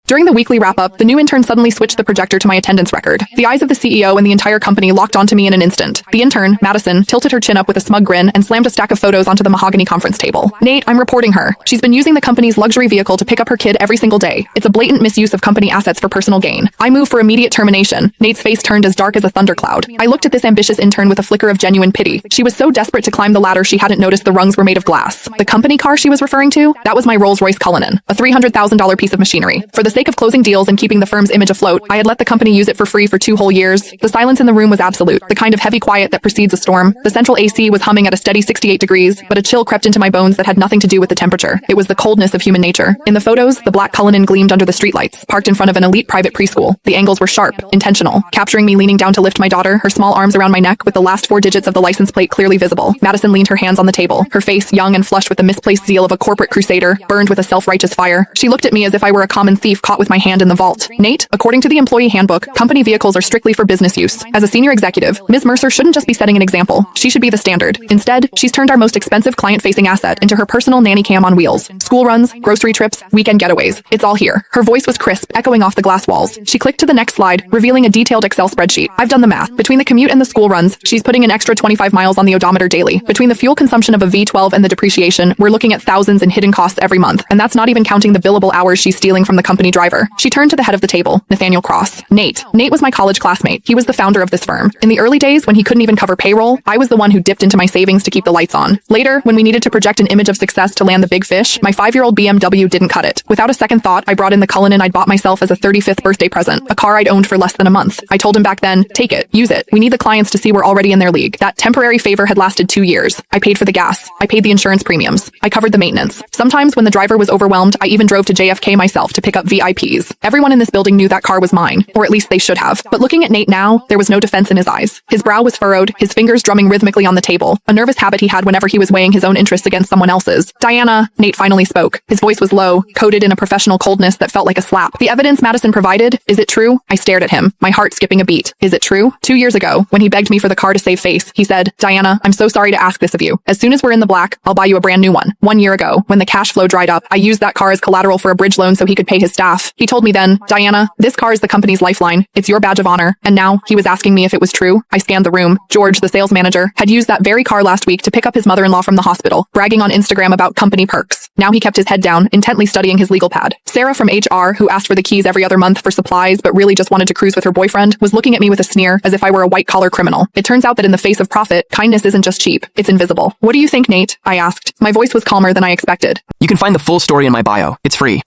During the weekly wrap-up, the new intern suddenly switched the projector to my attendance record. The eyes of the CEO and the entire company locked onto me in an instant. The intern, Madison, tilted her chin up with a smug grin and slammed a stack of photos onto the mahogany conference table. Nate, I'm reporting her. She's been using the company's luxury vehicle to pick up her kid every single day. It's a blatant misuse of company assets for personal gain. I move for immediate termination. Nate's face turned as dark as a thundercloud. I looked at this ambitious intern with a flicker of genuine pity. She was so desperate to climb the ladder she hadn't noticed the rungs were made of glass. The company car she was referring to? That was my Rolls-Royce Cullinan, a $300,000 piece of machinery. For the sake of closing deals and keeping the firm's image afloat, I had let the company use it for free for 2 whole years. The silence in the room was absolute, the kind of heavy quiet that precedes a storm. The central AC was humming at a steady 68 degrees, but a chill crept into my bones that had nothing to do with the temperature. It was the coldness of human nature. In the photos, the black Cullinan gleamed under the streetlights, parked in front of an elite private preschool. The angles were sharp, intentional, capturing me leaning down to lift my daughter, her small arms around my neck with the last 4 digits of the license plate clearly visible. Madison leaned her hands on the table, her face young and flushed with the misplaced zeal of a corporate crusader, burned with a self-righteous fire. She looked at me as if I were a common thief caught with my hand in the vault. Nate, according to the employee handbook, company vehicles are strictly for business use. As a senior executive, Ms. Mercer shouldn't just be setting an example. She should be the standard. Instead, she's turned our most expensive client-facing asset into her personal nanny cam on wheels. School runs, grocery trips, weekend getaways. It's all here. Her voice was crisp, echoing off the glass walls. She clicked to the next slide, revealing a detailed Excel spreadsheet. I've done the math. Between the commute and the school runs, she's putting an extra 25 miles on the odometer daily. Between the fuel consumption of a V12 and the depreciation, we're looking at thousands in hidden costs every month. And that's not even counting the billable hours she's stealing from the company driver. She turned to the head of the table, Nathaniel Cross. Nate was my college classmate. He was the founder of this firm. In the early days, when he couldn't even cover payroll, I was the one who dipped into my savings to keep the lights on. Later, when we needed to project an image of success to land the big fish, my 5-year-old BMW didn't cut it. Without a second thought, I brought in the Cullinan I'd bought myself as a 35th birthday present, a car I'd owned for less than a month. I told him back then, take it, use it. We need the clients to see we're already in their league. That temporary favor had lasted 2 years. I paid for the gas. I paid the insurance premiums. I covered the maintenance. Sometimes when the driver was overwhelmed, I even drove to JFK myself to pick up VIPs. Everyone in this building knew that car was mine, or at least they should have. But looking at Nate now, there was no defense in his eyes. His brow was furrowed, his fingers drumming rhythmically on the table, a nervous habit he had whenever he was weighing his own interests against someone else's. Diana, Nate finally spoke. His voice was low, coated in a professional coldness that felt like a slap. The evidence Madison provided, is it true? I stared at him, my heart skipping a beat. Is it true? 2 years ago, when he begged me for the car to save face, he said, Diana, I'm so sorry to ask this of you. As soon as we're in the black, I'll buy you a brand new one. 1 year ago, when the cash flow dried up, I used that car as collateral for a bridge loan so he could pay his staff. He told me then, Diana, this car is the company's lifeline. It's your badge of honor. And now, he was asking me if it was true. I scanned the room. George, the sales manager, had used that very car last week to pick up his mother-in-law from the hospital, bragging on Instagram about company perks. Now he kept his head down, intently studying his legal pad. Sarah from HR, who asked for the keys every other month for supplies but really just wanted to cruise with her boyfriend, was looking at me with a sneer as if I were a white-collar criminal. It turns out that in the face of profit, kindness isn't just cheap, it's invisible. What do you think, Nate? I asked. My voice was calmer than I expected. You can find the full story in my bio. It's free.